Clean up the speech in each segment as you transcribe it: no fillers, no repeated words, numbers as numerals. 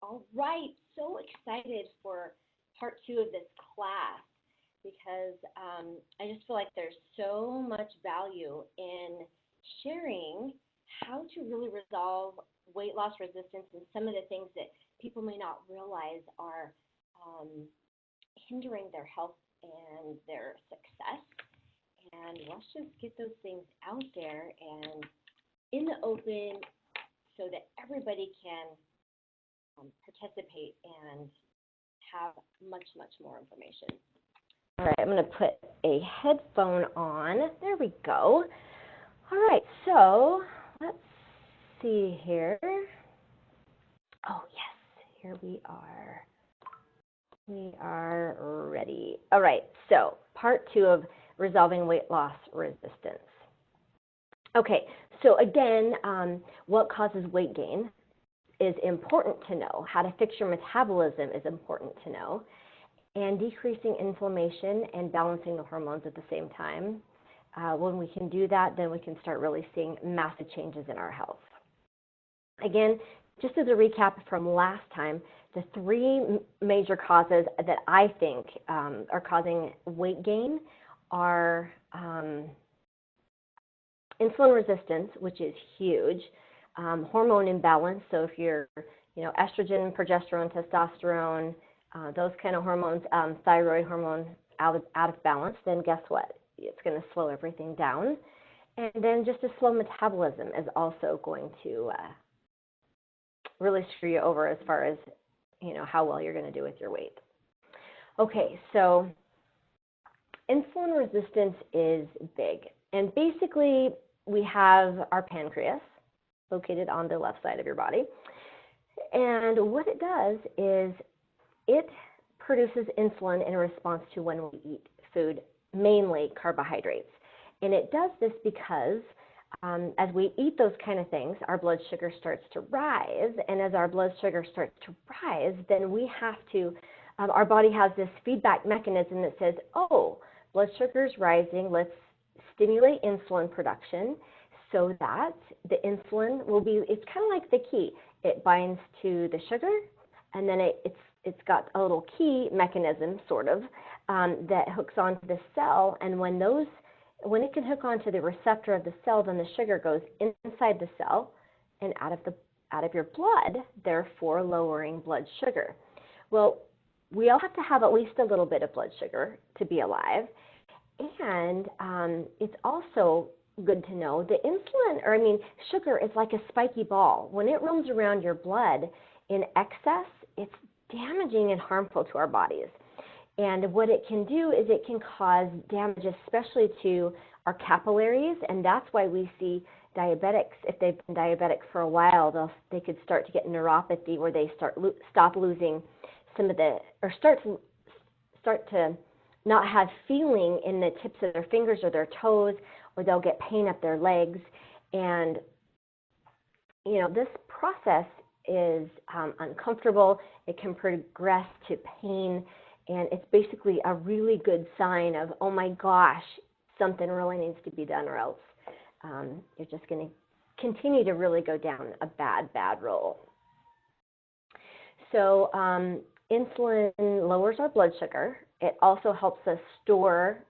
All right, so excited for part two of this class because I just feel like there's so much value in sharing how to really resolve weight loss resistance and some of the things that people may not realize are um, hindering their health and their success. And let's just get those things out there and in the open so that everybody can participate and have much, much more information. All right, I'm going to put a headphone on. There we go. All right, so let's see here. Oh, yes, here we are. We are ready. All right, so part two of resolving weight loss resistance. Okay, so again, what causes weight gain is important to know. How to fix your metabolism is important to know. And decreasing inflammation and balancing the hormones at the same time. When we can do that, then we can start really seeing massive changes in our health. Again, just as a recap from last time, the three major causes that I think are causing weight gain are insulin resistance, which is huge, hormone imbalance. So if you're, estrogen, progesterone, testosterone, those kind of hormones, thyroid hormone out of balance, then guess what? It's going to slow everything down. And then just a slow metabolism is also going to really screw you over as far as, how well you're going to do with your weight. Okay, so insulin resistance is big. And basically, we have our pancreas located on the left side of your body. And what it does is it produces insulin in response to when we eat food, mainly carbohydrates. And it does this because as we eat those kind of things, our blood sugar starts to rise. And as our blood sugar starts to rise, then we have to, our body has this feedback mechanism that says, oh, blood sugar is rising, let's stimulate insulin production so that the insulin will be, it's kind of like the key. It binds to the sugar, and then it's got a little key mechanism, sort of, that hooks onto the cell. And when it can hook onto the receptor of the cell, then the sugar goes inside the cell and out of your blood, therefore lowering blood sugar. Well, we all have to have at least a little bit of blood sugar to be alive. And it's also good to know the sugar is like a spiky ball. When it roams around your blood in excess, it's damaging and harmful to our bodies. And what it can do is it can cause damage, especially to our capillaries, and that's why we see diabetics, if they've been diabetic for a while, they could start to get neuropathy where they stop losing some of or start to not have feeling in the tips of their fingers or their toes, or they'll get pain up their legs. And, this process is uncomfortable. It can progress to pain. And it's basically a really good sign of, oh my gosh, something really needs to be done, or else you're just going to continue to really go down a bad road. So insulin lowers our blood sugar. It also helps us store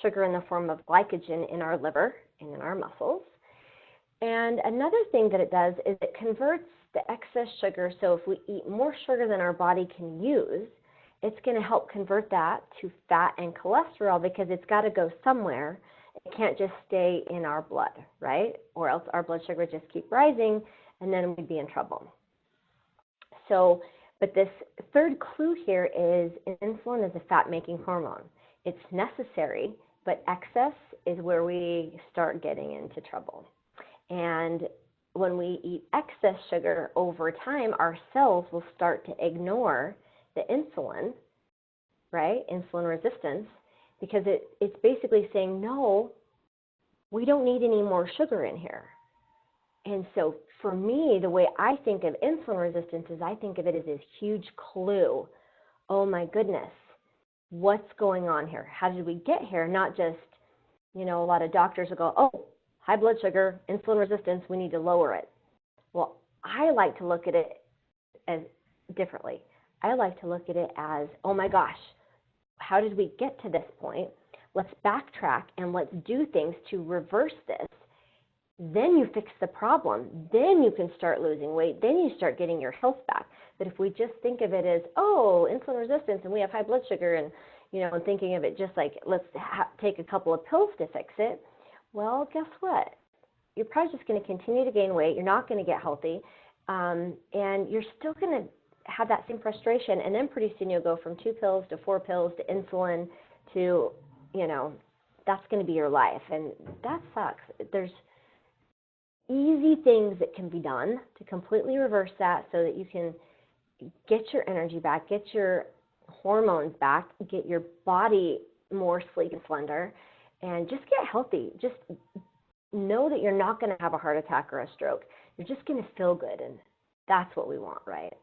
sugar in the form of glycogen in our liver and in our muscles. And another thing that it does is it converts the excess sugar. So if we eat more sugar than our body can use, it's going to help convert that to fat and cholesterol, because it's got to go somewhere. It can't just stay in our blood, right? Or else our blood sugar would just keep rising, and then we'd be in trouble. So, but this third clue here is insulin is a fat-making hormone. It's necessary, but excess is where we start getting into trouble. And when we eat excess sugar over time, our cells will start to ignore the insulin, right? Insulin resistance, because it's basically saying, no, we don't need any more sugar in here. And so for me, the way I think of insulin resistance is I think of it as this huge clue. Oh my goodness, what's going on here? How did we get here? Not just, a lot of doctors will go, oh, high blood sugar, insulin resistance, we need to lower it. Well, I like to look at it as differently. I like to look at it as, oh my gosh, how did we get to this point? Let's backtrack and let's do things to reverse this. Then you fix the problem. Then you can start losing weight. Then you start getting your health back. But if we just think of it as, oh, insulin resistance and we have high blood sugar and, and thinking of it just like, let's take a couple of pills to fix it, well, guess what? You're probably just going to continue to gain weight. You're not going to get healthy. And you're still going to have that same frustration. And then pretty soon you'll go from 2 pills to 4 pills to insulin to, that's going to be your life. And that sucks. There's easy things that can be done to completely reverse that so that you can get your energy back, get your hormones back, get your body more sleek and slender, and just get healthy. Just know that you're not going to have a heart attack or a stroke. You're just going to feel good, and that's what we want, right?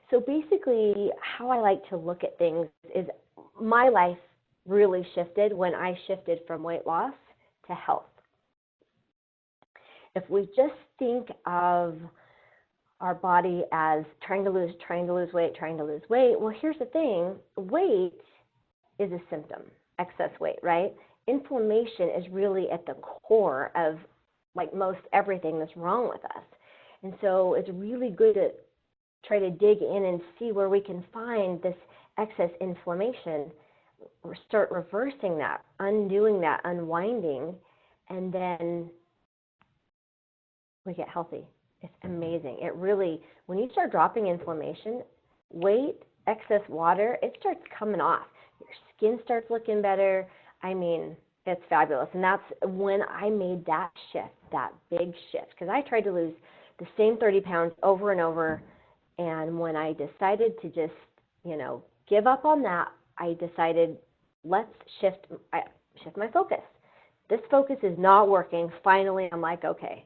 So basically, how I like to look at things is my life really shifted when I shifted from weight loss to health. If we just think of our body as trying to lose weight, well, here's the thing. Weight is a symptom, excess weight, right? Inflammation is really at the core of like most everything that's wrong with us. And so it's really good to try to dig in and see where we can find this excess inflammation, or start reversing that, undoing that, unwinding, and then we get healthy. It's amazing. It really, when you start dropping inflammation, weight, excess water, it starts coming off. Your skin starts looking better. I mean, it's fabulous. And that's when I made that shift, that big shift, because I tried to lose the same 30 pounds over and over. And when I decided to just, give up on that, I decided, let's shift my focus. This focus is not working. Finally, I'm like, okay,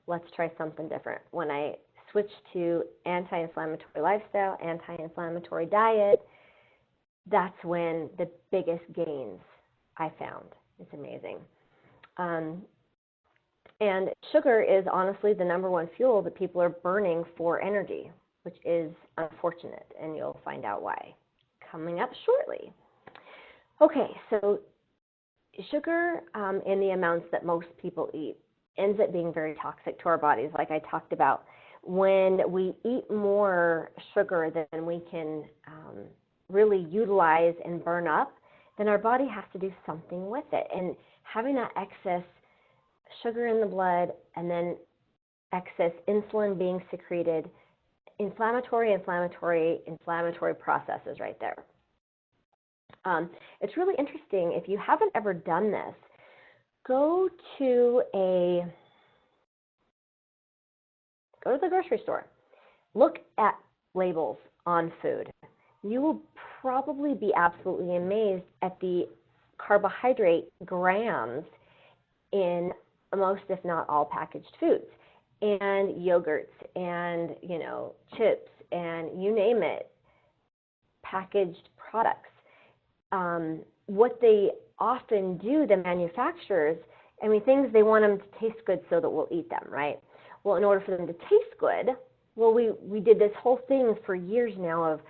let's try something different. When I switched to anti-inflammatory lifestyle, anti-inflammatory diet, that's when the biggest gains I found. It's amazing. And sugar is honestly the number one fuel that people are burning for energy, which is unfortunate, and you'll find out why coming up shortly. Okay, so sugar in the amounts that most people eat ends up being very toxic to our bodies, like I talked about. When we eat more sugar than we can really utilize and burn up, then our body has to do something with it. And having that excess sugar in the blood and then excess insulin being secreted, inflammatory processes right there. It's really interesting. If you haven't ever done this, go to the grocery store. Look at labels on food. You will probably be absolutely amazed at the carbohydrate grams in most, if not all, packaged foods, and yogurts, and chips, and you name it, packaged products. What they often do, the manufacturers, things they want them to taste good so that we'll eat them, right? Well, in order for them to taste good, well, we did this whole thing for years now of,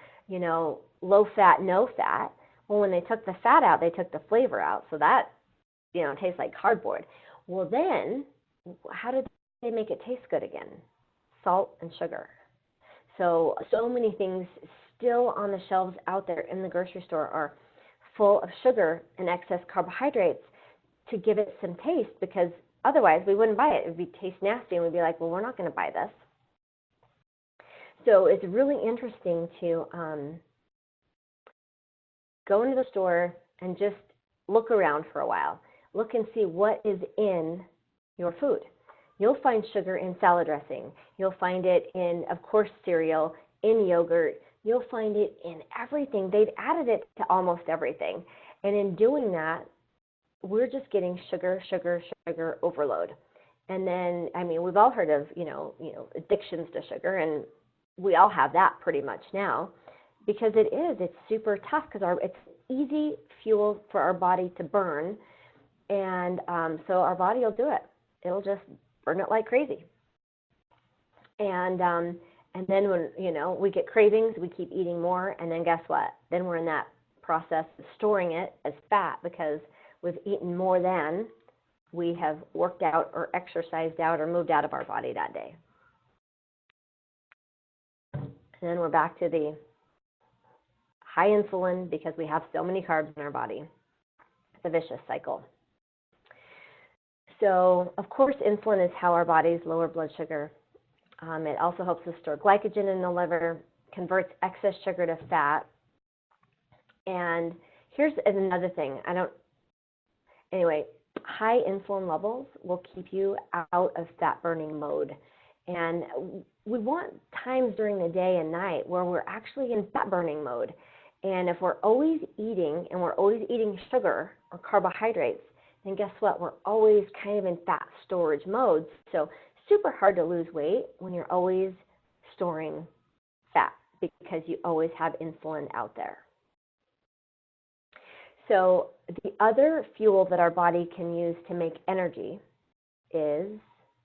low fat, no fat. Well, when they took the fat out, they took the flavor out. So that, tastes like cardboard. Well, then, how did they make it taste good again? Salt and sugar. So many things still on the shelves out there in the grocery store are full of sugar and excess carbohydrates to give it some taste, because otherwise we wouldn't buy it. It would taste nasty, and we'd be like, well, we're not going to buy this. So it's really interesting to go into the store and just look around for a while. Look and see what is in your food. You'll find sugar in salad dressing. You'll find it in, of course, cereal, in yogurt. You'll find it in everything. They've added it to almost everything. And in doing that, we're just getting sugar overload. And then, we've all heard of, addictions to sugar, and we all have that pretty much now, because it's super tough, because it's easy fuel for our body to burn. And so our body will do it. It'll just burn it like crazy. And then when, we get cravings, we keep eating more, and then guess what? Then we're in that process of storing it as fat because we've eaten more than we have worked out or exercised out or moved out of our body that day. And then we're back to the high insulin because we have so many carbs in our body. It's a vicious cycle. So, of course, insulin is how our bodies lower blood sugar. It also helps us store glycogen in the liver, converts excess sugar to fat. And here's another thing. Anyway, high insulin levels will keep you out of fat burning mode. And we want times during the day and night where we're actually in fat burning mode. And if we're always eating and we're always eating sugar or carbohydrates, then guess what? We're always kind of in fat storage mode. So super hard to lose weight when you're always storing fat because you always have insulin out there. So the other fuel that our body can use to make energy is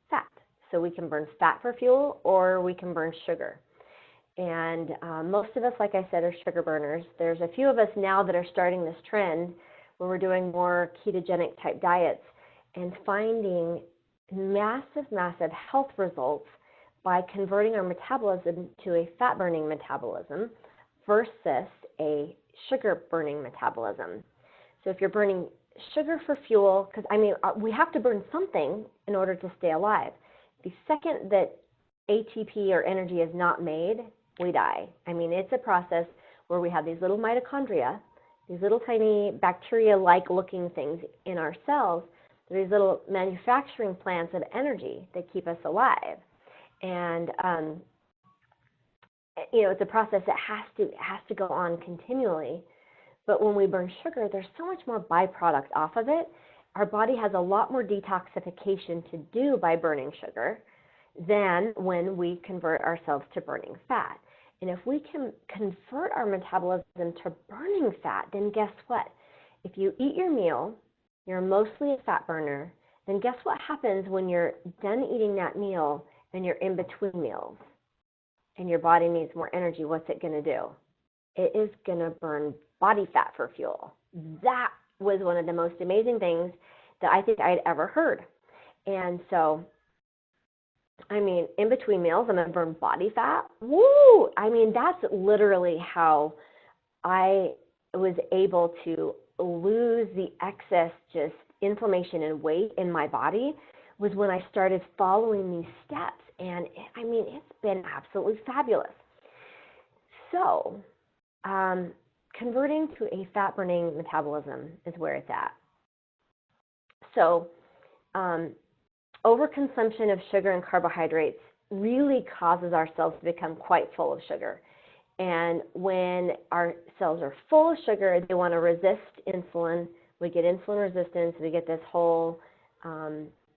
fat. So we can burn fat for fuel or we can burn sugar. And most of us, like I said, are sugar burners. There's a few of us now that are starting this trend where we're doing more ketogenic type diets and finding massive, massive health results by converting our metabolism to a fat burning metabolism versus a sugar burning metabolism. So if you're burning sugar for fuel, because we have to burn something in order to stay alive. The second that ATP or energy is not made, we die. It's a process where we have these little mitochondria, these little tiny bacteria-like looking things in our cells. They're these little manufacturing plants of energy that keep us alive. And, it's a process that has to go on continually. But when we burn sugar, there's so much more byproduct off of it. Our body has a lot more detoxification to do by burning sugar than when we convert ourselves to burning fat. And if we can convert our metabolism to burning fat, then guess what? If you eat your meal, you're mostly a fat burner, then guess what happens when you're done eating that meal and you're in between meals and your body needs more energy? What's it going to do? It is going to burn body fat for fuel. That was one of the most amazing things that I think I'd ever heard. And so, in between meals, I'm going to burn body fat. Woo! That's literally how I was able to lose the excess just inflammation and weight in my body, was when I started following these steps. And it's been absolutely fabulous. So, converting to a fat burning metabolism is where it's at. So, overconsumption of sugar and carbohydrates really causes our cells to become quite full of sugar. And when our cells are full of sugar, they want to resist insulin. We get insulin resistance. We get this whole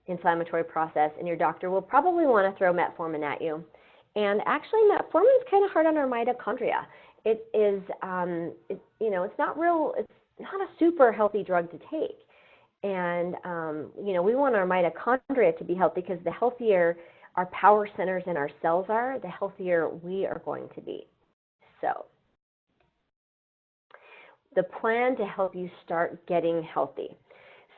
inflammatory process. And your doctor will probably want to throw metformin at you. And actually, metformin is kind of hard on our mitochondria. It is, it's not a super healthy drug to take. And, we want our mitochondria to be healthy because the healthier our power centers in our cells are, the healthier we are going to be. So, the plan to help you start getting healthy.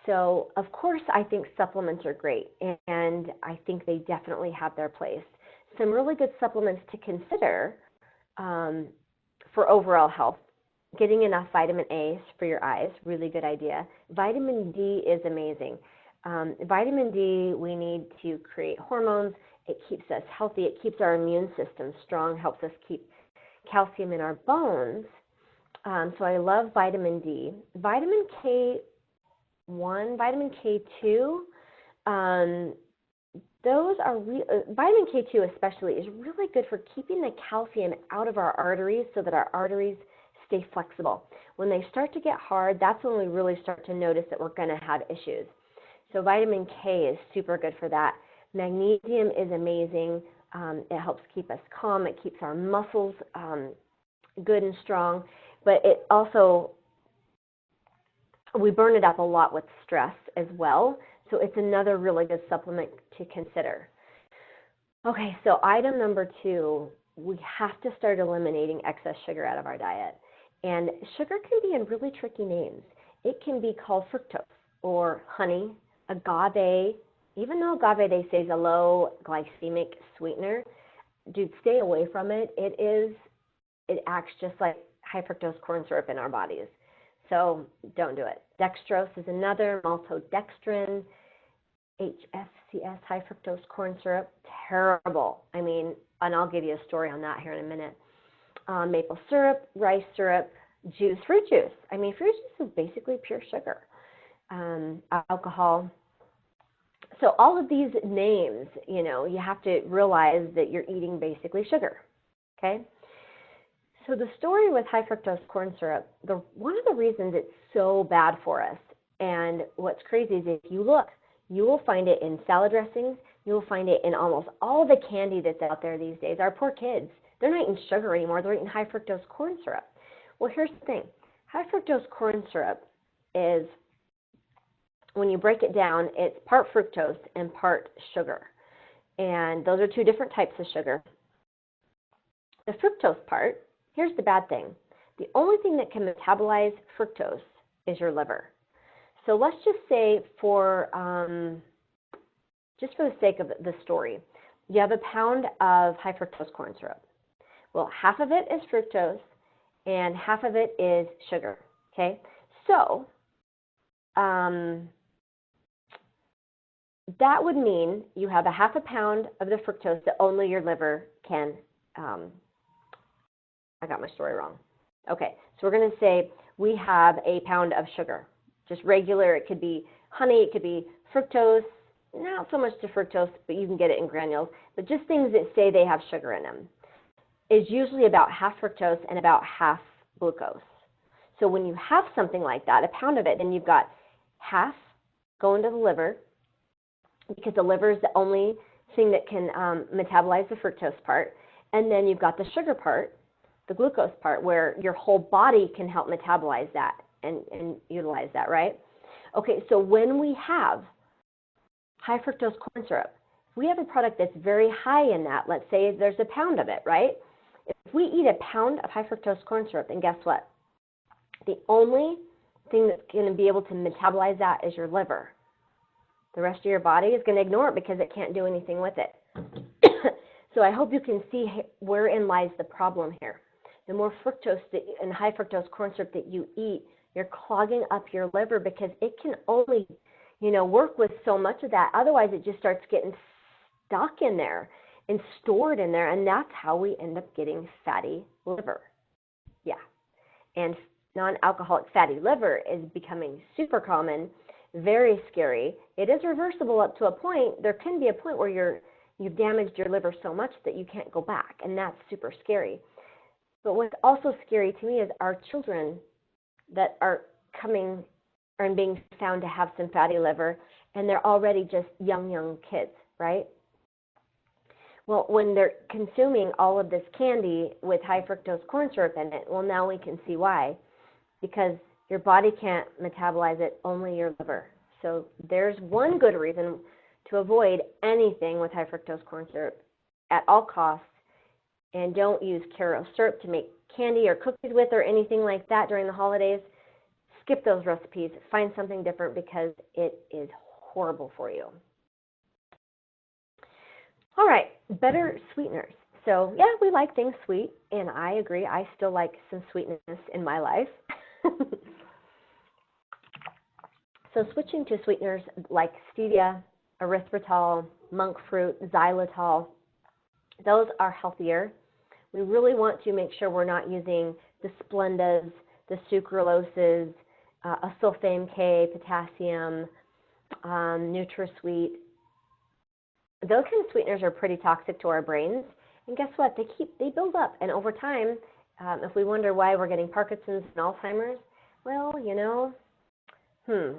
So, of course, I think supplements are great, and I think they definitely have their place. Some really good supplements to consider for overall health. Getting enough vitamin A for your eyes, really good idea. Vitamin D is amazing. Vitamin D, we need to create hormones. It keeps us healthy. It keeps our immune system strong, helps us keep calcium in our bones. So I love vitamin D. Vitamin K1, vitamin K2, those are vitamin K2 especially is really good for keeping the calcium out of our arteries so that our arteries stay flexible. When they start to get hard, that's when we really start to notice that we're going to have issues. So vitamin K is super good for that. Magnesium is amazing. It helps keep us calm. It keeps our muscles good and strong. But it also, we burn it up a lot with stress as well. So it's another really good supplement to consider. Okay, so item number 2, we have to start eliminating excess sugar out of our diet. And sugar can be in really tricky names. It can be called fructose or honey, agave. Even though agave they say is a low glycemic sweetener, dude, stay away from it. It acts just like high fructose corn syrup in our bodies. So don't do it. Dextrose is another, maltodextrin, HFCS, high fructose corn syrup, terrible. I mean, and I'll give you a story on that here in a minute. Maple syrup, rice syrup, juice, fruit juice. I mean, fruit juice is basically pure sugar. Alcohol. So all of these names, you have to realize that you're eating basically sugar, okay? So the story with high fructose corn syrup, one of the reasons it's so bad for us, and what's crazy is if you look, you will find it in salad dressings, you will find it in almost all the candy that's out there these days. Our poor kids, they're not eating sugar anymore, they're eating high fructose corn syrup. Well, here's the thing. High fructose corn syrup is, when you break it down, it's part fructose and part sugar. And those are two different types of sugar. The fructose part, here's the bad thing. The only thing that can metabolize fructose is your liver. So let's just say just for the sake of the story, you have a pound of high fructose corn syrup. Well, half of it is fructose and half of it is sugar, okay? So that would mean you have a half a pound of the fructose that only your liver can, I got my story wrong. Okay, so we're going to say we have a pound of sugar, just regular. It could be honey, it could be fructose, not so much to fructose, but you can get it in granules, but just things that say they have sugar in them, is usually about half fructose and about half glucose. So when you have something like that, a pound of it, then you've got half going to the liver, because the liver is the only thing that can metabolize the fructose part, and then you've got the sugar part, the glucose part, where your whole body can help metabolize that and utilize that, right? Okay, so when we have high fructose corn syrup, if we have a product that's very high in that, let's say there's a pound of it, right? If we eat a pound of high fructose corn syrup, then guess what? The only thing that's going to be able to metabolize that is your liver. The rest of your body is going to ignore it because it can't do anything with it. So I hope you can see wherein lies the problem here. The more fructose and high fructose corn syrup that you eat, you're clogging up your liver because it can only, work with so much of that. Otherwise, it just starts getting stuck in there and stored in there, and that's how we end up getting fatty liver. Yeah, and non-alcoholic fatty liver is becoming super common. Very scary. It is reversible up to a point. There can be a point where you've damaged your liver so much that you can't go back, and that's super scary. But what's also scary to me is our children that are coming and being found to have some fatty liver, and they're already just young kids, right? Well, when they're consuming all of this candy with high fructose corn syrup in it, well, now we can see why. Because your body can't metabolize it, only your liver. So there's one good reason to avoid anything with high fructose corn syrup at all costs. And don't use Karo syrup to make candy or cookies with or anything like that during the holidays. Skip those recipes. Find something different because it is horrible for you. All right, better sweeteners. So yeah, we like things sweet, and I agree. I still like some sweetness in my life. So switching to sweeteners like stevia, erythritol, monk fruit, xylitol, those are healthier. We really want to make sure we're not using the Splendas, the sucraloses, Sulfame K, potassium, NutraSweet. Those kind of sweeteners are pretty toxic to our brains. And guess what? They build up. And over time, if we wonder why we're getting Parkinson's and Alzheimer's, well,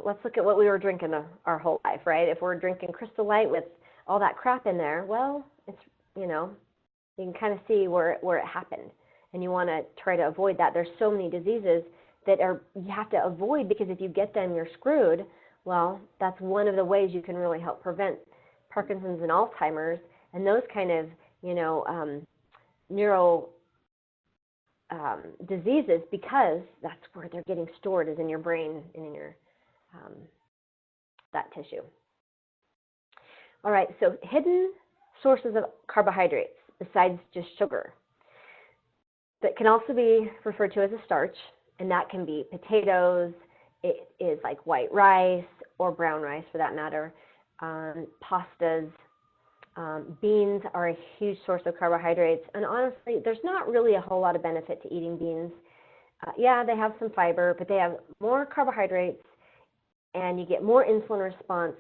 let's look at what we were drinking our whole life, right? If we're drinking Crystal Light with all that crap in there, well, it's, you can kind of see where it happened. And you want to try to avoid that. There's so many diseases that you have to avoid, because if you get them, you're screwed. Well, that's one of the ways you can really help prevent Parkinson's and Alzheimer's. and those kind of, neuro diseases, because that's where they're getting stored, is in your brain and in your that tissue. All right, so hidden sources of carbohydrates besides just sugar that can also be referred to as a starch, and that can be potatoes. It is like white rice or brown rice for that matter, pastas. Beans are a huge source of carbohydrates, and honestly, there's not really a whole lot of benefit to eating beans. Yeah, they have some fiber, but they have more carbohydrates, and you get more insulin response.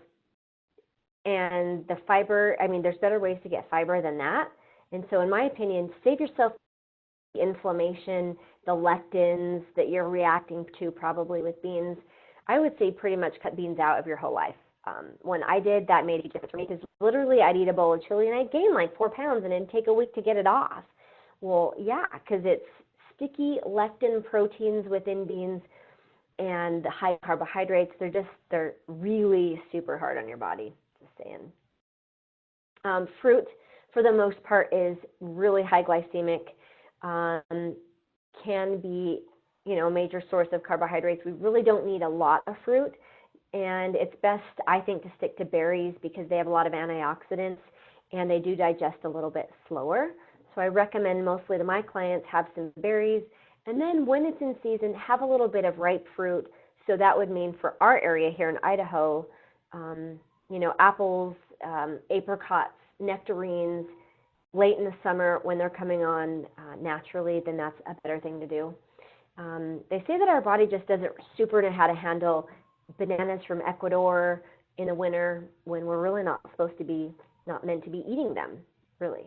And the fiber, I mean, there's better ways to get fiber than that. And so in my opinion, save yourself the inflammation, the lectins that you're reacting to probably with beans. I would say pretty much cut beans out of your whole life. When I did, that made a difference for me, because literally I'd eat a bowl of chili and I'd gain like 4 pounds and it'd take a week to get it off. Well, yeah, because it's sticky lectin proteins within beans and the high carbohydrates. They're really super hard on your body, just saying. Fruit, for the most part, is really high glycemic, can be, a major source of carbohydrates. We really don't need a lot of fruit. And it's best, I think, to stick to berries because they have a lot of antioxidants and they do digest a little bit slower. So I recommend mostly to my clients have some berries. And then when it's in season, have a little bit of ripe fruit. So that would mean for our area here in Idaho, apples, apricots, nectarines, late in the summer when they're coming on naturally, then that's a better thing to do. They say that our body just doesn't super know how to handle bananas from Ecuador in the winter when we're really not meant to be eating them, really.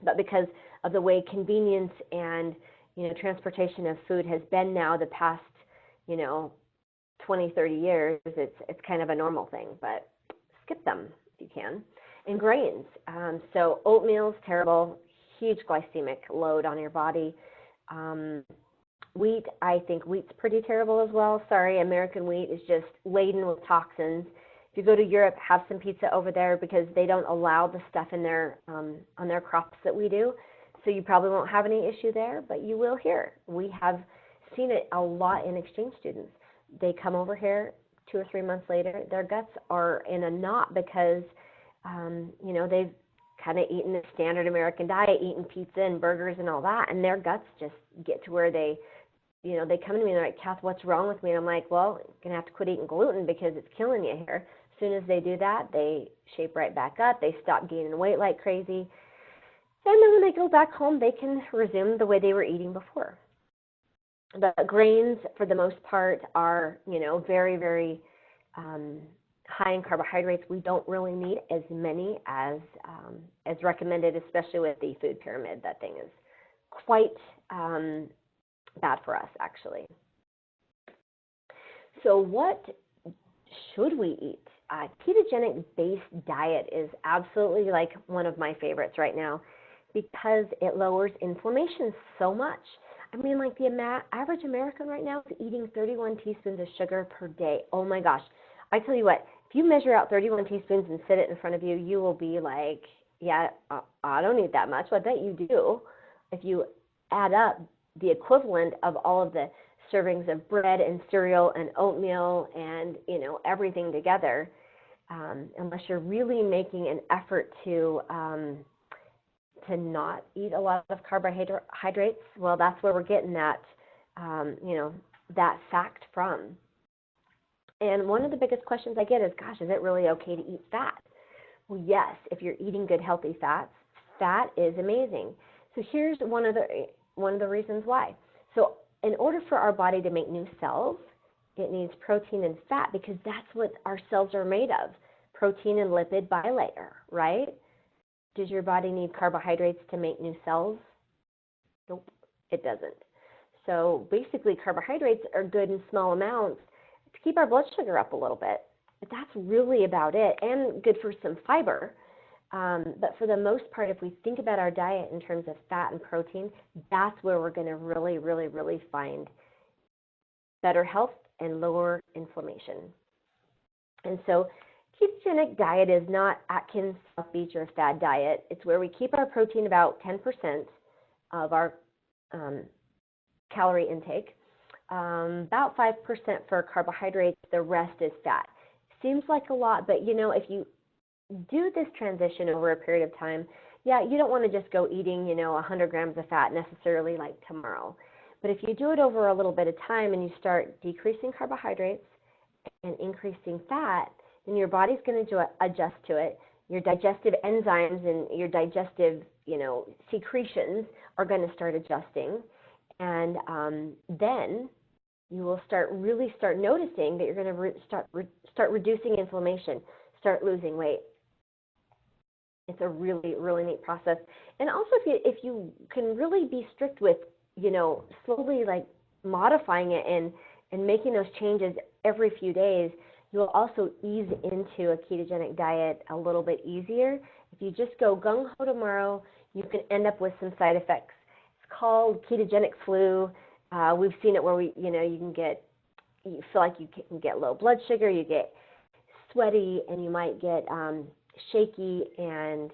But because of the way convenience and, transportation of food has been now the past, 20, 30 years, it's kind of a normal thing, but skip them if you can. And grains. So oatmeal's terrible, huge glycemic load on your body. Wheat, I think wheat's pretty terrible as well. Sorry, American wheat is just laden with toxins. If you go to Europe, have some pizza over there because they don't allow the stuff in their on their crops that we do. So you probably won't have any issue there, but you will here. We have seen it a lot in exchange students. They come over here 2 or 3 months later, their guts are in a knot because, they've kind of eaten the standard American diet, eating pizza and burgers and all that, and their guts just get to where they come to me and they're like, Kath, what's wrong with me? And I'm like, well, you're going to have to quit eating gluten because it's killing you here. As soon as they do that, they shape right back up. They stop gaining weight like crazy. And then when they go back home, they can resume the way they were eating before. The grains, for the most part, are, very, very high in carbohydrates. We don't really need as many as recommended, especially with the food pyramid. That thing is quite bad for us, actually. So what should we eat? Ketogenic-based diet is absolutely like one of my favorites right now because it lowers inflammation so much. I mean, like the average American right now is eating 31 teaspoons of sugar per day. Oh my gosh. I tell you what, if you measure out 31 teaspoons and sit it in front of you, you will be like, yeah, I don't need that much. Well, I bet you do. If you add up the equivalent of all of the servings of bread and cereal and oatmeal and, everything together, unless you're really making an effort to not eat a lot of carbohydrates, well, that's where we're getting that, that fact from. And one of the biggest questions I get is, gosh, is it really okay to eat fat? Well, yes, if you're eating good, healthy fats, fat is amazing. So here's one of the reasons why. So in order for our body to make new cells, it needs protein and fat because that's what our cells are made of, protein and lipid bilayer, right? Does your body need carbohydrates to make new cells? Nope, it doesn't. So basically carbohydrates are good in small amounts to keep our blood sugar up a little bit, but that's really about it, and good for some fiber. But for the most part, if we think about our diet in terms of fat and protein, that's where we're going to really, really, really find better health and lower inflammation. And so Ketogenic diet is not Atkins, South Beach, or a fad diet. It's where we keep our protein about 10% of our calorie intake, about 5% for carbohydrates, the rest is fat. Seems like a lot, but you know, if you do this transition over a period of time, yeah, you don't want to just go eating, 100 grams of fat necessarily like tomorrow. But if you do it over a little bit of time and you start decreasing carbohydrates and increasing fat, then your body's going to adjust to it. Your digestive enzymes and your digestive, secretions are going to start adjusting. And then you will start noticing that you're going to start reducing inflammation, start losing weight. It's a really, really neat process. And also, if you can really be strict with, slowly like modifying it and making those changes every few days, you'll also ease into a ketogenic diet a little bit easier. If you just go gung-ho tomorrow, you can end up with some side effects. It's called ketogenic flu. We've seen it where you feel like you can get low blood sugar, you get sweaty, and you might get shaky, and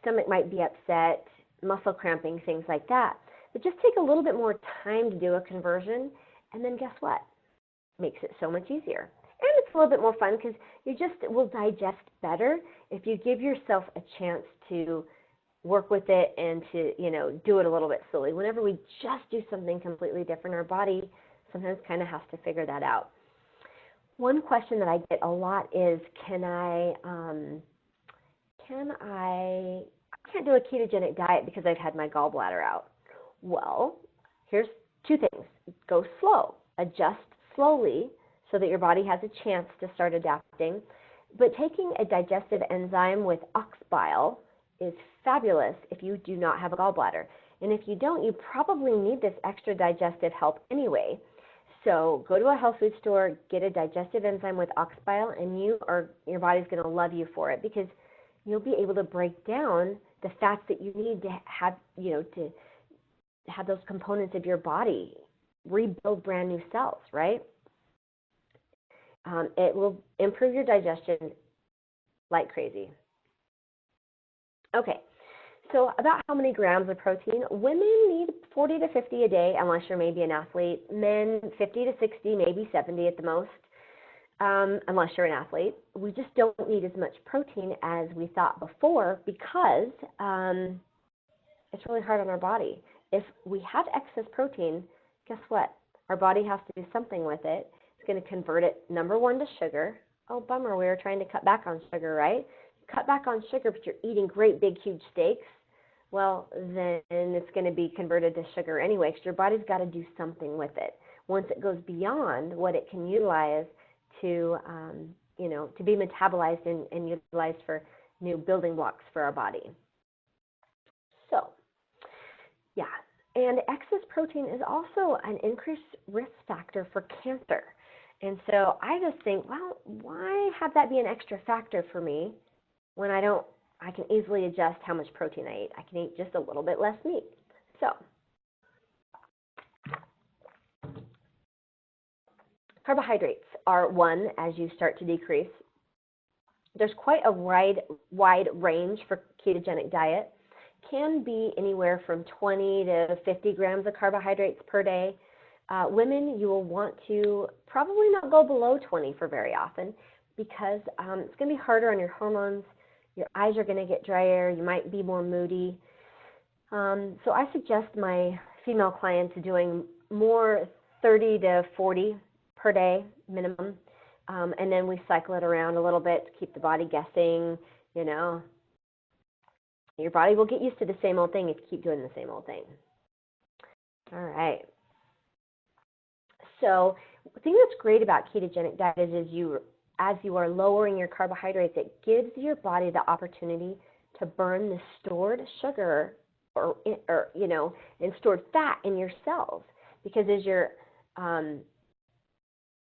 stomach might be upset, muscle cramping, things like that. But just take a little bit more time to do a conversion, and then guess what? Makes it so much easier. And it's a little bit more fun because you just will digest better if you give yourself a chance to work with it and to, do it a little bit slowly. Whenever we just do something completely different, our body sometimes kind of has to figure that out. One question that I get a lot is, I can't do a ketogenic diet because I've had my gallbladder out. Well, here's two things. Go slow. Adjust slowly so that your body has a chance to start adapting. But taking a digestive enzyme with ox bile is fabulous if you do not have a gallbladder. And if you don't, you probably need this extra digestive help anyway. So go to a health food store, get a digestive enzyme with ox bile, and your body's going to love you for it, because you'll be able to break down the fats that you need to have, to have those components of your body rebuild brand new cells, right? It will improve your digestion like crazy. Okay, so about how many grams of protein? Women need 40 to 50 a day, unless you're maybe an athlete. Men, 50 to 60, maybe 70 at the most, unless you're an athlete. We just don't need as much protein as we thought before, because it's really hard on our body. If we have excess protein, guess what? Our body has to do something with it. It's going to convert it, number one, to sugar. Oh, bummer, we were trying to cut back on sugar, right? Cut back on sugar, but you're eating great big huge steaks. Well, then it's going to be converted to sugar anyway, because your body's got to do something with it. Once it goes beyond what it can utilize to, to be metabolized and utilized for new building blocks for our body. So, yeah. And excess protein is also an increased risk factor for cancer. And so I just think, well, why have that be an extra factor for me when I can easily adjust how much protein I eat. I can eat just a little bit less meat. So, carbohydrates are one as you start to decrease. There's quite a wide range for ketogenic diet. Can be anywhere from 20 to 50 grams of carbohydrates per day. Women, you will want to probably not go below 20 for very often, because it's going to be harder on your hormones. Your eyes are going to get drier. You might be more moody. So I suggest my female clients doing more 30 to 40 per day minimum. And then we cycle it around a little bit to keep the body guessing, Your body will get used to the same old thing if you keep doing the same old thing. All right. So the thing that's great about ketogenic diet is as you are lowering your carbohydrates, it gives your body the opportunity to burn the stored sugar and stored fat in your cells. Because as you're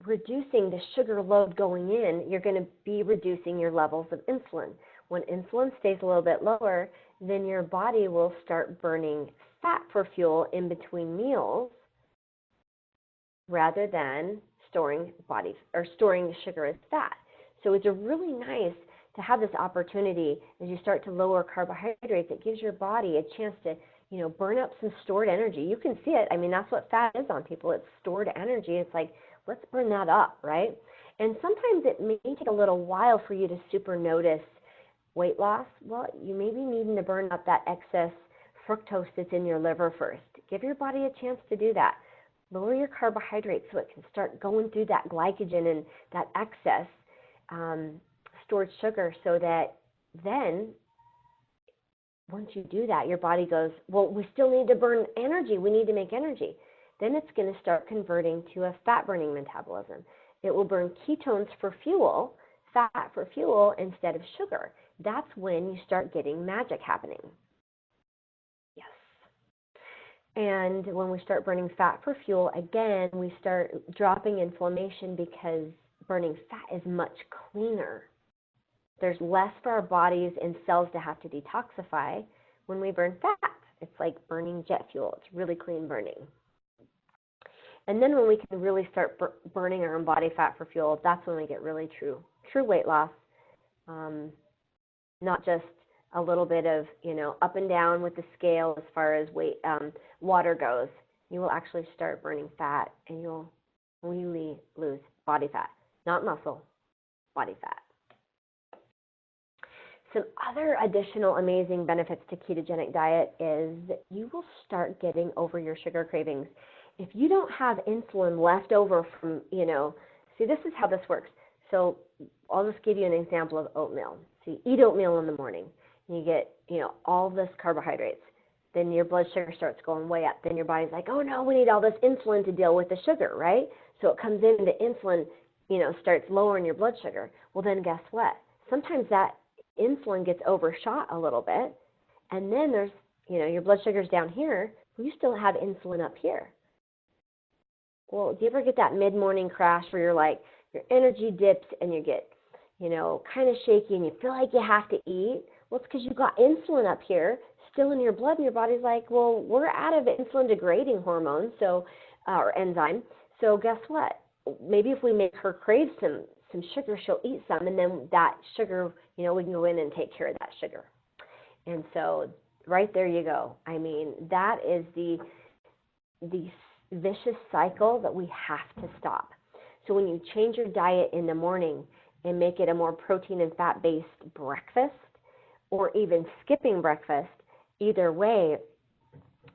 reducing the sugar load going in, you're going to be reducing your levels of insulin. When insulin stays a little bit lower, then your body will start burning fat for fuel in between meals, rather than storing sugar as fat. So it's a really nice to have this opportunity as you start to lower carbohydrates. It gives your body a chance to, burn up some stored energy. You can see it. I mean, that's what fat is on people. It's stored energy. It's like, let's burn that up, right? And sometimes it may take a little while for you to super notice weight loss. Well, you may be needing to burn up that excess fructose that's in your liver first. Give your body a chance to do that. Lower your carbohydrates so it can start going through that glycogen and that excess stored sugar, so that then once you do that, your body goes, well, we still need to burn energy. We need to make energy. Then it's going to start converting to a fat-burning metabolism. It will burn ketones for fuel, fat for fuel instead of sugar. That's when you start getting magic happening. Yes. And when we start burning fat for fuel, again, we start dropping inflammation because burning fat is much cleaner. There's less for our bodies and cells to have to detoxify when we burn fat. It's like burning jet fuel. It's really clean burning. And then when we can really start burning our own body fat for fuel, that's when we get really true weight loss. Not just a little bit of, up and down with the scale as far as weight, water goes. You will actually start burning fat, and you'll really lose body fat, not muscle, body fat. Some other additional amazing benefits to ketogenic diet is that you will start getting over your sugar cravings. If you don't have insulin left over from, see, this is how this works. So I'll just give you an example of oatmeal. So you eat oatmeal in the morning, and you get, all this carbohydrates. Then your blood sugar starts going way up. Then your body's like, oh no, we need all this insulin to deal with the sugar, right? So it comes in, and the insulin, starts lowering your blood sugar. Well, then guess what? Sometimes that insulin gets overshot a little bit, and then there's, your blood sugar's down here, you still have insulin up here. Well, do you ever get that mid-morning crash where you're like, your energy dips and you get, kind of shaky and you feel like you have to eat? Well, it's because you got insulin up here still in your blood, and your body's like, well, we're out of insulin degrading hormones, or enzyme, so guess what? Maybe if we make her crave some sugar, she'll eat some, and then that sugar, we can go in and take care of that sugar. And so right there you go. I mean, that is the vicious cycle that we have to stop. So when you change your diet in the morning and make it a more protein and fat-based breakfast, or even skipping breakfast, either way,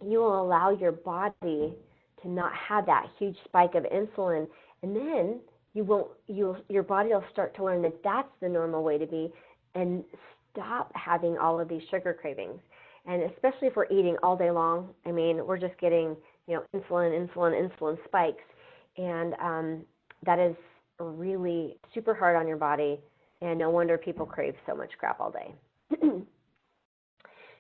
you will allow your body to not have that huge spike of insulin, and then your body will start to learn that that's the normal way to be, and stop having all of these sugar cravings. And especially if we're eating all day long, I mean, we're just getting, insulin spikes, and that is really super hard on your body, and no wonder people crave so much crap all day.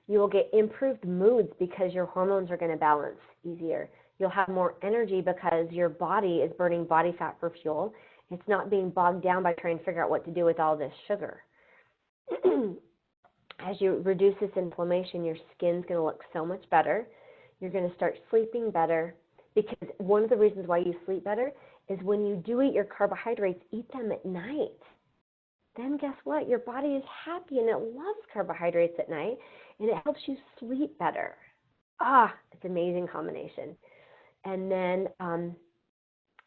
You will get improved moods because your hormones are going to balance easier. You'll have more energy because your body is burning body fat for fuel. It's not being bogged down by trying to figure out what to do with all this sugar. As you reduce this inflammation, your skin's going to look so much better. You're going to start sleeping better, because one of the reasons why you sleep better is when you do eat your carbohydrates, eat them at night. Then guess what? Your body is happy and it loves carbohydrates at night, and it helps you sleep better. It's an amazing combination. And then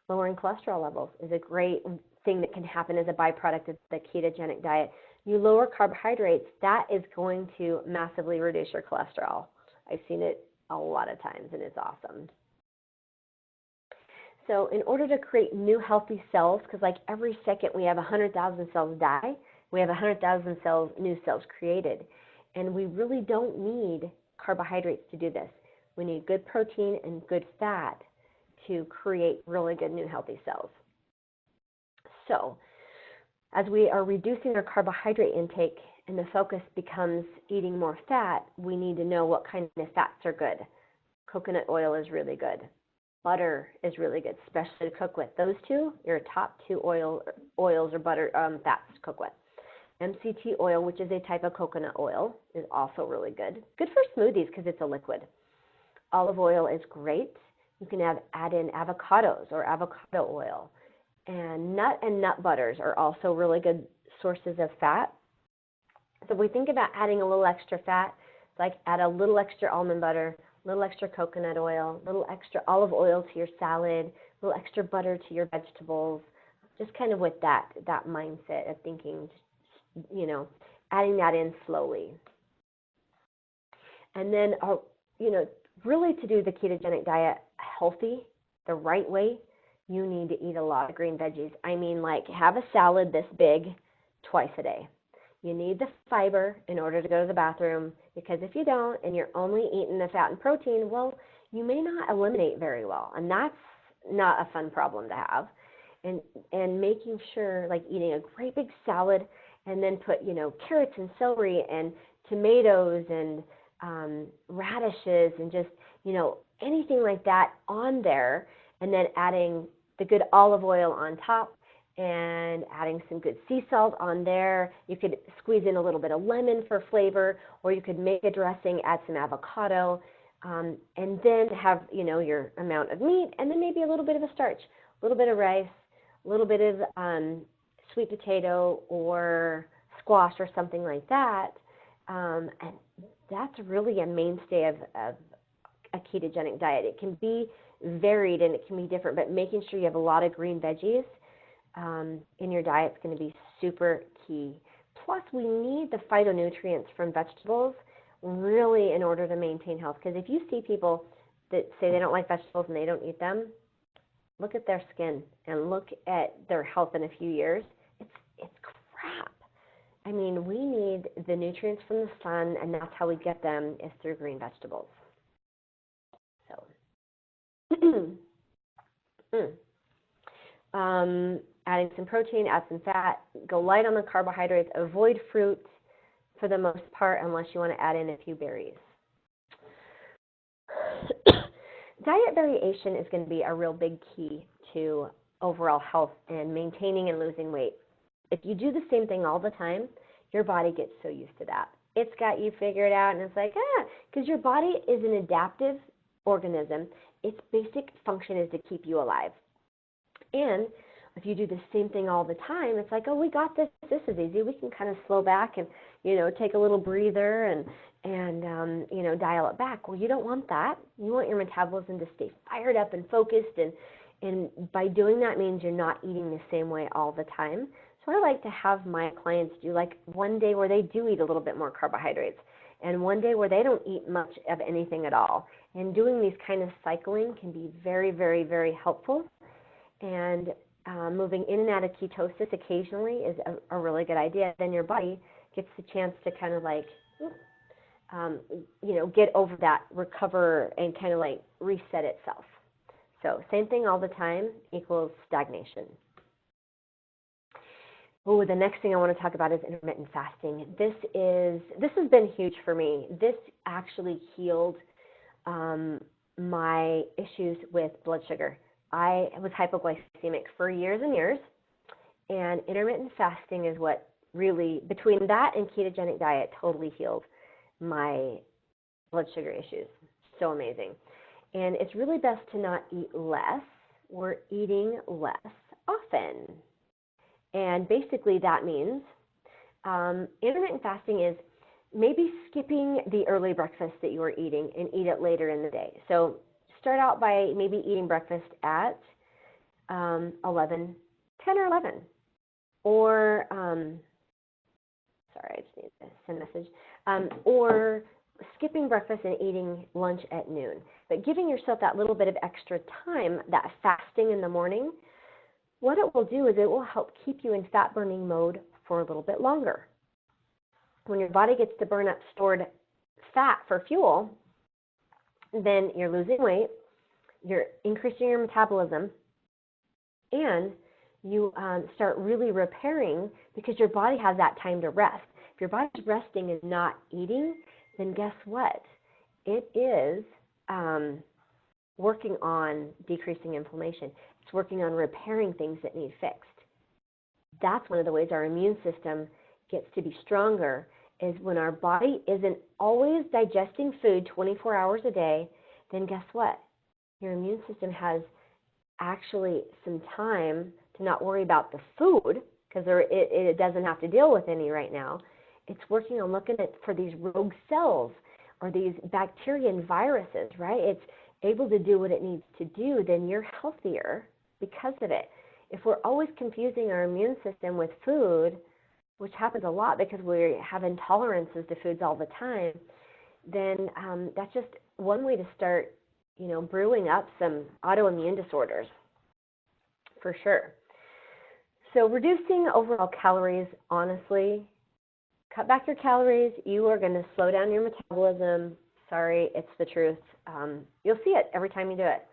lowering cholesterol levels is a great thing that can happen as a byproduct of the ketogenic diet. You lower carbohydrates, that is going to massively reduce your cholesterol. I've seen it a lot of times, and it's awesome. So in order to create new healthy cells, because like every second we have 100,000 cells die, we have 100,000 new cells created. And we really don't need carbohydrates to do this. We need good protein and good fat to create really good new healthy cells. So as we are reducing our carbohydrate intake and the focus becomes eating more fat, we need to know what kind of fats are good. Coconut oil is really good. Butter is really good, especially to cook with. Those two, your top two oils or butter fats to cook with. MCT oil, which is a type of coconut oil, is also really good. Good for smoothies because it's a liquid. Olive oil is great. You can add in avocados or avocado oil. And nut butters are also really good sources of fat. So if we think about adding a little extra fat, like add a little extra almond butter, a little extra coconut oil, a little extra olive oil to your salad, a little extra butter to your vegetables, just kind of with that mindset of thinking, you know, adding that in slowly. And then, you know, really to do the ketogenic diet healthy, the right way, you need to eat a lot of green veggies. I mean, like, have a salad this big twice a day. You need the fiber in order to go to the bathroom, because if you don't and you're only eating the fat and protein, well, you may not eliminate very well, and that's not a fun problem to have. And making sure, like, eating a great big salad and then put, you know, carrots and celery and tomatoes and radishes and just, you know, anything like that on there, and then adding the good olive oil on top and adding some good sea salt on there. You could squeeze in a little bit of lemon for flavor, or you could make a dressing, add some avocado, and then have, you know, your amount of meat, and then maybe a little bit of a starch, a little bit of rice, a little bit of sweet potato or squash or something like that. And that's really a mainstay of a ketogenic diet. It can be varied and it can be different, but making sure you have a lot of green veggies in your diet is going to be super key. Plus, we need the phytonutrients from vegetables really in order to maintain health. Because if you see people that say they don't like vegetables and they don't eat them, look at their skin and look at their health in a few years. It's crap. I mean, we need the nutrients from the sun, and that's how we get them, is through green vegetables. So, adding some protein, add some fat, go light on the carbohydrates, avoid fruit for the most part unless you want to add in a few berries. Diet variation is going to be a real big key to overall health and maintaining and losing weight. If you do the same thing all the time, your body gets so used to that. It's got you figured out, and it's like, because your body is an adaptive organism. Its basic function is to keep you alive. And if you do the same thing all the time, it's like, oh, we got this. This is easy. We can kind of slow back and, you know, take a little breather and you know, dial it back. Well, you don't want that. You want your metabolism to stay fired up and focused, and by doing that means you're not eating the same way all the time. So I like to have my clients do like one day where they do eat a little bit more carbohydrates and one day where they don't eat much of anything at all. And doing these kind of cycling can be very, very, very helpful. And moving in and out of ketosis occasionally is a really good idea. Then your body gets the chance to kind of like, you know, get over that, recover, and kind of like reset itself. So same thing all the time equals stagnation. Oh, the next thing I want to talk about is intermittent fasting. This has been huge for me. This actually healed my issues with blood sugar. I was hypoglycemic for years and years, and intermittent fasting is what really, between that and ketogenic diet, totally healed my blood sugar issues. So amazing. And it's really best to not eat less. We're eating less often. And basically that means intermittent fasting is maybe skipping the early breakfast that you were eating and eat it later in the day. So start out by maybe eating breakfast at 10 or 11. Or, sorry, I just need to send a message. Or skipping breakfast and eating lunch at noon. But giving yourself that little bit of extra time, that fasting in the morning, what it will do is it will help keep you in fat burning mode for a little bit longer. When your body gets to burn up stored fat for fuel, then you're losing weight, you're increasing your metabolism, and you start really repairing because your body has that time to rest. If your body's resting and not eating, then guess what? It is working on decreasing inflammation. It's working on repairing things that need fixed. That's one of the ways our immune system gets to be stronger, is when our body isn't always digesting food 24 hours a day, then guess what? Your immune system has actually some time to not worry about the food, because it doesn't have to deal with any right now. It's working on looking for these rogue cells or these bacteria and viruses, right? It's able to do what it needs to do, then you're healthier because of it. If we're always confusing our immune system with food, which happens a lot because we have intolerances to foods all the time, then that's just one way to start, brewing up some autoimmune disorders, for sure. So reducing overall calories, honestly, cut back your calories. You are going to slow down your metabolism. Sorry, it's the truth. You'll see it every time you do it.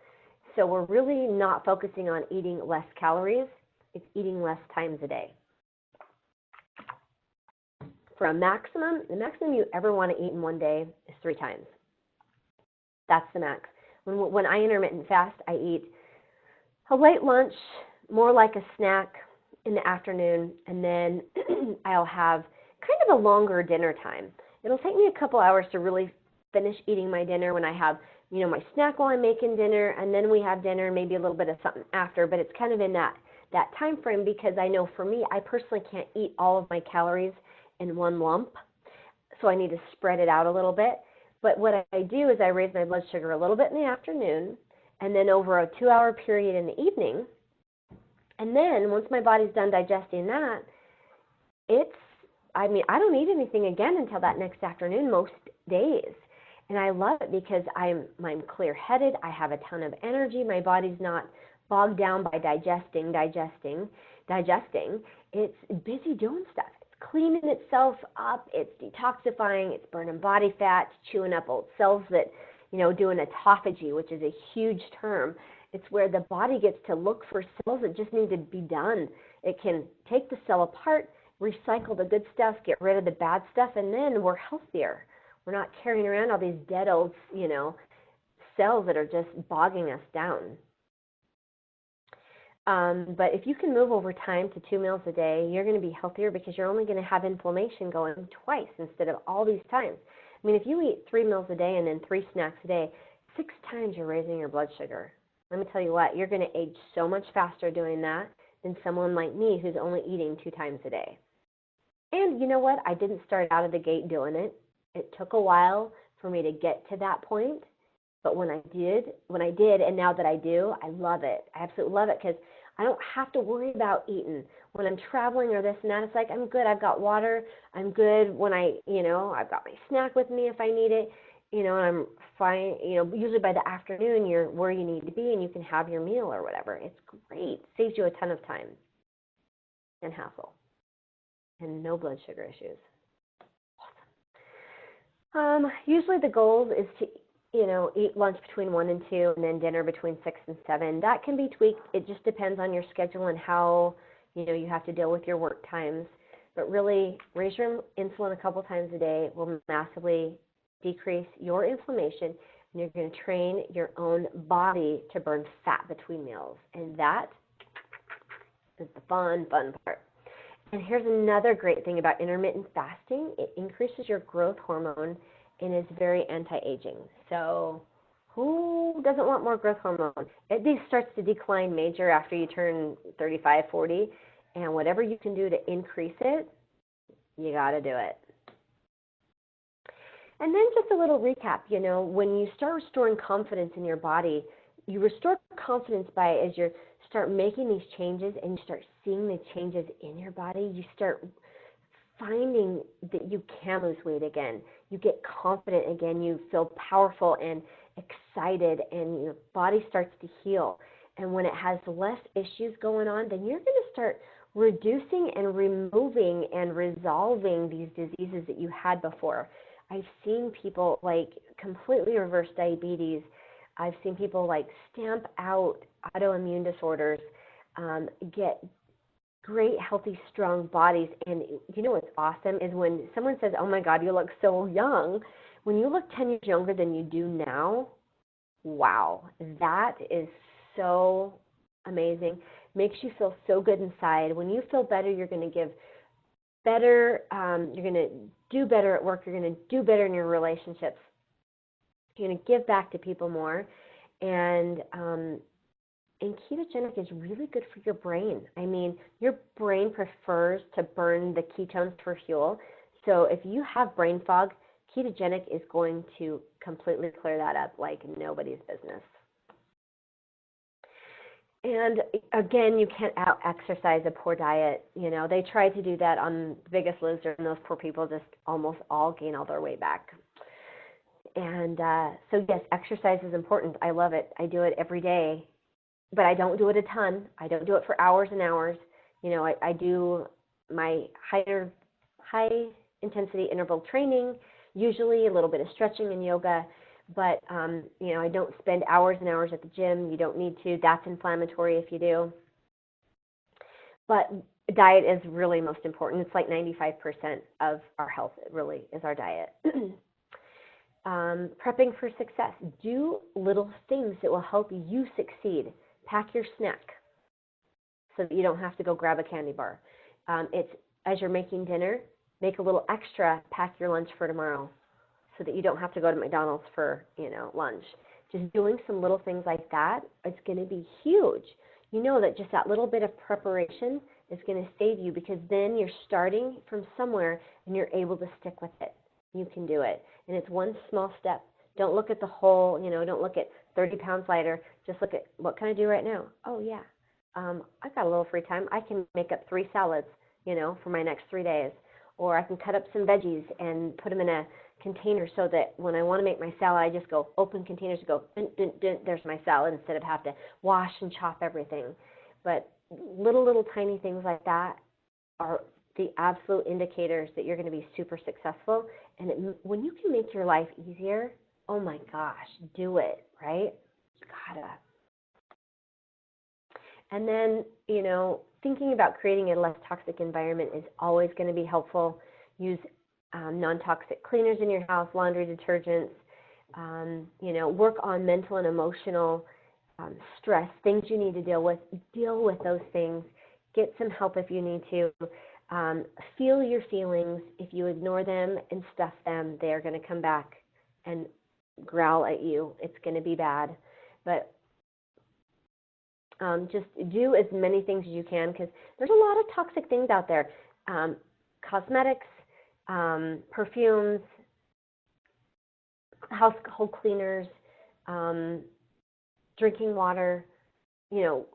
So we're really not focusing on eating less calories. It's eating less times a day. For the maximum you ever want to eat in one day is 3 times. That's the max. When I intermittent fast, I eat a late lunch, more like a snack in the afternoon, and then I'll have kind of a longer dinner time. It'll take me a couple hours to really finish eating my dinner when I have, my snack while I'm making dinner, and then we have dinner, maybe a little bit of something after, but it's kind of in that time frame, because I know for me, I personally can't eat all of my calories in one lump, so I need to spread it out a little bit. But what I do is I raise my blood sugar a little bit in the afternoon, and then over a 2-hour period in the evening, and then once my body's done digesting that, I don't eat anything again until that next afternoon most days. And I love it because I'm clear-headed, I have a ton of energy, my body's not bogged down by digesting. It's busy doing stuff. It's cleaning itself up, it's detoxifying, it's burning body fat, it's chewing up old cells that, doing autophagy, which is a huge term. It's where the body gets to look for cells that just need to be done. It can take the cell apart, recycle the good stuff, get rid of the bad stuff, and then we're healthier. We're not carrying around all these dead old, cells that are just bogging us down. But if you can move over time to 2 meals a day, you're going to be healthier because you're only going to have inflammation going twice instead of all these times. If you eat 3 meals a day and then 3 snacks a day, 6 times you're raising your blood sugar. Let me tell you what, you're going to age so much faster doing that than someone like me who's only eating 2 times a day. And you know what? I didn't start out of the gate doing it. It took a while for me to get to that point. But when I did, and now that I do, I love it. I absolutely love it because I don't have to worry about eating. When I'm traveling or this and that, it's like, I'm good. I've got water. I'm good when I've got my snack with me if I need it. And I'm fine. Usually by the afternoon, you're where you need to be and you can have your meal or whatever. It's great. Saves you a ton of time and hassle and no blood sugar issues. Awesome. Usually the goal is to eat lunch between 1 and 2, and then dinner between 6 and 7. That can be tweaked. It just depends on your schedule and how, you have to deal with your work times. But really, raise your insulin a couple times a day will massively decrease your inflammation, and you're going to train your own body to burn fat between meals. And that is the fun part. And here's another great thing about intermittent fasting. It increases your growth hormone and is very anti-aging. So who doesn't want more growth hormone? It starts to decline major after you turn 35, 40, and whatever you can do to increase it, you got to do it. And then just a little recap, when you start restoring confidence in your body, you restore confidence as you start making these changes and you start seeing the changes in your body, you start finding that you can lose weight again. You get confident again. You feel powerful and excited, and your body starts to heal. And when it has less issues going on, then you're going to start reducing and removing and resolving these diseases that you had before. I've seen people completely reverse diabetes. I've seen people stamp out autoimmune disorders, get great, healthy, strong bodies. And what's awesome is when someone says, oh my God, you look so young. When you look 10 years younger than you do now, wow, that is so amazing. Makes you feel so good inside. When you feel better, you're going to give better, you're going to do better at work, you're going to do better in your relationships. You're going to give back to people more. And And ketogenic is really good for your brain. I mean, your brain prefers to burn the ketones for fuel. So if you have brain fog, ketogenic is going to completely clear that up like nobody's business. And again, you can't out-exercise a poor diet. You know, they tried to do that on The Biggest Loser, and those poor people just almost all gain all their weight back. And so yes, exercise is important. I love it. I do it every day, but I don't do it a ton. I don't do it for hours and hours. You know, I do my high intensity interval training, usually a little bit of stretching and yoga, but you know, I don't spend hours and hours at the gym. You don't need to. That's inflammatory if you do. But diet is really most important. It's like 95% of our health. It really is our diet. Prepping for success. Do little things that will help you succeed. Pack your snack so that you don't have to go grab a candy bar. It's as you're making dinner, make a little extra, pack your lunch for tomorrow so that you don't have to go to McDonald's for, you know, lunch. Just doing some little things like that, it's going to be huge. You know that just that little bit of preparation is going to save you, because then you're starting from somewhere and you're able to stick with it. You can do it. And it's one small step. Don't look at the whole, you know, don't look at 30 pounds lighter. Just look at, what can I do right now? Oh, yeah. I've got a little free time. I can make up 3 salads, you know, for my next 3 days. Or I can cut up some veggies and put them in a container so that when I want to make my salad, I just go open containers and go, dun, dun, dun, there's my salad, instead of have to wash and chop everything. But little tiny things like that are the absolute indicators that you're going to be super successful. And when you can make your life easier, oh my gosh, do it, right? You gotta. And then, you know, thinking about creating a less toxic environment is always going to be helpful. Use non-toxic cleaners in your house, laundry detergents. You know, work on mental and emotional stress, things you need to deal with those things. Get some help if you need to. Feel your feelings. If you ignore them and stuff them, they are going to come back and growl at you. It's going to be bad. But just do as many things as you can, because there's a lot of toxic things out there. Cosmetics, perfumes, household cleaners, drinking water. You know,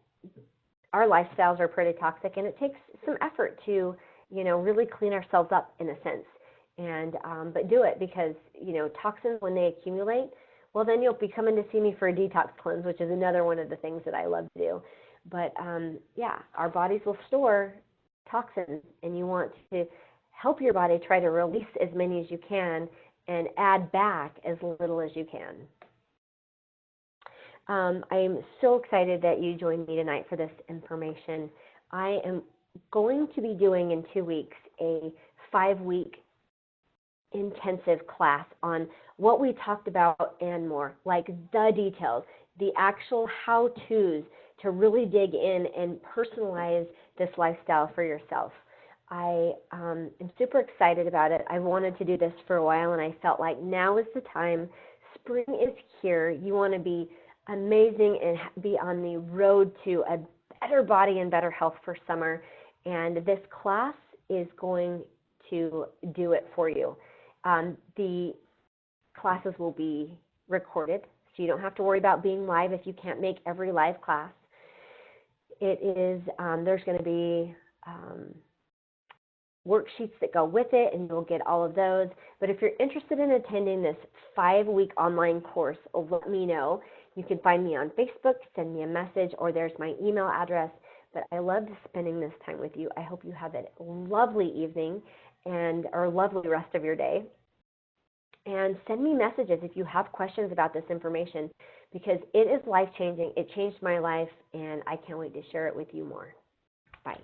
our lifestyles are pretty toxic, and it takes some effort to, you know, really clean ourselves up in a sense. And but do it, because, you know, toxins, when they accumulate, well, then you'll be coming to see me for a detox cleanse, which is another one of the things that I love to do. But yeah, our bodies will store toxins, and you want to help your body try to release as many as you can and add back as little as you can. I'm so excited that you joined me tonight for this information. I am going to be doing in 2 weeks a 5-week intensive class on what we talked about and more, like the details, the actual how-tos to really dig in and personalize this lifestyle for yourself. I am super excited about it. I've wanted to do this for a while, and I felt like now is the time. Spring is here. You want to be amazing and be on the road to a better body and better health for summer. And this class is going to do it for you. The classes will be recorded, so you don't have to worry about being live if you can't make every live class. It is, there's going to be worksheets that go with it, and you'll get all of those. But if you're interested in attending this 5-week online course, let me know. You can find me on Facebook, send me a message, or there's my email address. But I loved spending this time with you. I hope you have a lovely evening or a lovely rest of your day. And send me messages if you have questions about this information, because it is life-changing. It changed my life, and I can't wait to share it with you more. Bye.